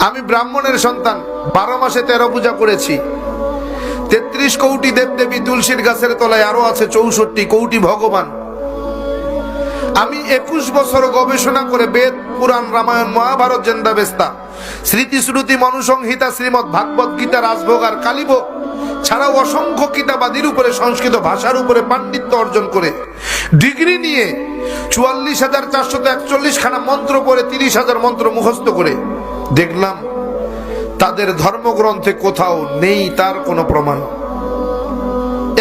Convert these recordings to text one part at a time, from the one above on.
আমি ব্রাহ্মণের সন্তান, 12 মাসে 13 পূজা করেছি। 33 কোটি দেবদেবী, তুলসীর গাছের তলায় আরো আছে 64 কোটি ভগবান। আমি 21 বছর গবেষণা করে বেদ, পুরাণ, রামায়ণ, মহাভারত, জেন্দাবেস্তা, স্মৃতি শ্রুতি, মনুসংহিতা, শ্রীমৎ ভাগবত গীতা, রাজভোগ আর কালীভোগ ছাড়াও অসংখ্য কিতাবাদির উপরে, সংস্কৃত ভাষার উপরে পাণ্ডিত্য অর্জন করে ডিগ্রি নিয়ে 44,441 খানা মন্ত্র পড়ে 30,000 মন্ত্র মুখস্থ করে দেখলাম তাদের ধর্মগ্রন্থে কোথাও নেই তার কোনো প্রমাণ।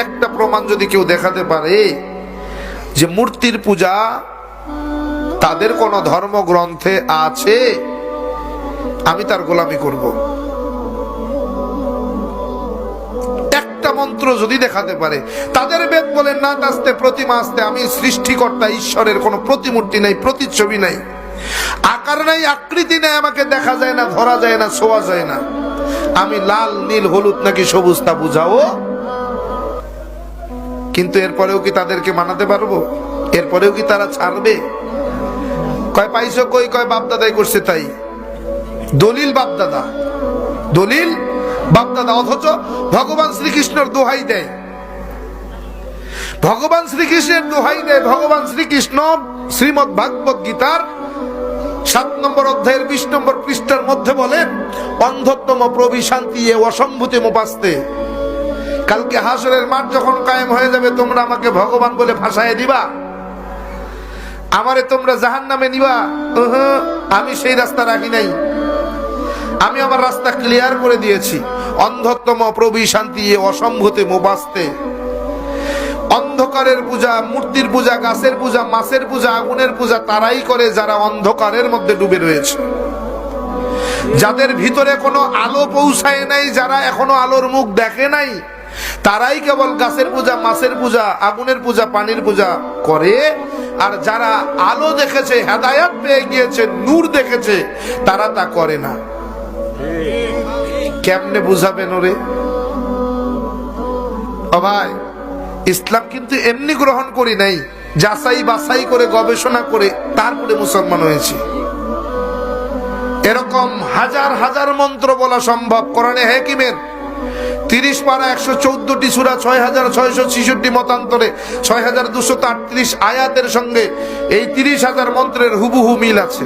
একটা প্রমাণ যদি কেউ দেখাতে পারে যে মূর্তির পূজা তাদের কোন ধর্মগ্রন্থে আছে, আমি তার গোলামি করব। একটা মন্ত্র যদি দেখাতে পারে, তাদের বেদ বলেন না আসতে প্রতিমা আসতে, আমি সৃষ্টিকর্তা ঈশ্বরের কোনো প্রতিমূর্তি নাই, প্রতিচ্ছবি নাই, আকার নাই, আকৃতি নাই, আমাকে দেখা যায় না, ধরা যায় না, ছোঁয়া যায় না, আমি লাল, নীল, হলুদ নাকি সবুজ তা বুঝাও। কিন্তু এরপরেও কি তাদেরকে মানাতে পারবো? এরপরেও কি তারা ছাড়বে? কয় পাইছো কই? কয় বাপদাদাই করছে তাই। দলিল বাপদাদা, দলিল বাপদাদা, অথচ ভগবান শ্রীকৃষ্ণের দোহাই দেয়, ভগবান শ্রীকৃষ্ণের দোহাই দেয়। ভগবান শ্রীকৃষ্ণ শ্রীমৎ ভাগবত গীতার 7 নম্বর অধ্যায়ের 20 নম্বর পৃষ্ঠার মধ্যে বলেন, অন্ধত্তম প্রবিশান্তি এ অসম্ভূতি মোপাস্তে। কালকে হাসরের মাঠ যখন কায়েম হয়ে যাবে, তোমরা আমাকে ভগবান বলে ভাষায় দিবা, আমারে তোমরা জাহান্নামে নিবা। আমি সেই রাস্তা রাখি নাই, আমি আমার রাস্তা ক্লিয়ার করে দিয়েছি। অন্ধত্তম প্রবিশান্তি এ অসম্ভূতি মোপাস্তে। অন্ধকারের পূজা, মূর্তির পূজা, গাছের পূজা, মাছের পূজা, আগুনের পূজা তারাই করে যারা অন্ধকারের মধ্যে ডুবে রয়েছে, যাদের ভিতরে কোনো আলো পৌঁছায় নাই, যারা এখনো আলোর মুখ দেখে নাই, তারাই কেবল গাছের পূজা, মাছের পূজা, আগুনের পূজা, পানির পূজা করে। আর যারা আলো দেখেছে, হেদায়াত পেয়ে গিয়েছে, নূর দেখেছে, তারা তা করে না। কেমনে বুঝাবেন ওরে? ও ভাই, ইসলাম কিন্তু এমনি গ্রহণ করি নাই, যাচাই বাছাই করে গবেষণা করে তারপরে মুসলমান হয়েছে। এরকম হাজার হাজার মন্ত্র বলা সম্ভব। কোরআনে হাকিমের 30 পারা 114টি সূরা, 6,666 মতান্তরে 6,238 আয়াতের সঙ্গে এই 30,000 মন্ত্রের হুবহু মিল আছে।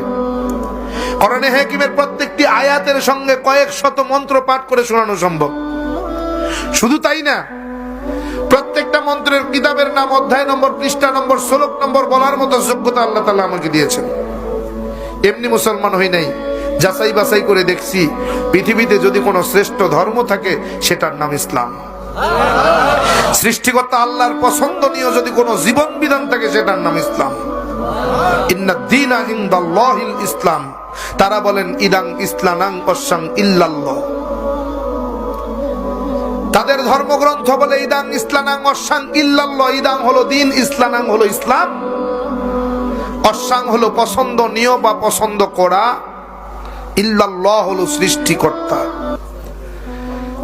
কোরআনে হাকিমের প্রত্যেকটি আয়াতের সঙ্গে কয়েক শত মন্ত্র পাঠ করে শোনানো সম্ভব। শুধু তাই না, প্রত্যেকটা মন্ত্রের কিতাবের নাম, অধ্যায় নম্বর, পৃষ্ঠা নম্বর, শ্লোক নম্বর বলার মতো যোগ্যতা আল্লাহ তাআলা আমাকে দিয়েছেন। এমনি মুসলমান হই নাই, যাচাই বাছাই করে দেখছি পৃথিবীতে যদি কোনো শ্রেষ্ঠ ধর্ম থাকে সেটার নাম ইসলাম। সৃষ্টিকর্তা আল্লাহর পছন্দনীয় যদি কোনো জীবন বিধান থাকে সেটার নাম ইসলাম। ইন্নাদ দীনা ইনদাল্লাহিল ইসলাম। তারা বলেন ইদাং ইসলানাং ওয়াসাং ইল্লাল্লাহ। তাদের ধর্মগ্রন্থ বলে ইদাং ইসলানাং ওয়াসাং ইল্লাল্লাহ। ইদাং হলো দিন, ইসলানাং হলো ইসলাম, ওয়াসাং হলো পছন্দনীয় বা পছন্দ করা, ইল্লাল্লাহ হলো সৃষ্টিকর্তা।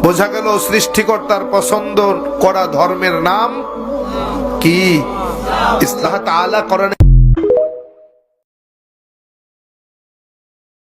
বোঝা গেল সৃষ্টিকর্তার পছন্দ করা ধর্মের নাম কি? ইসলাম। তাআলা কোরআনে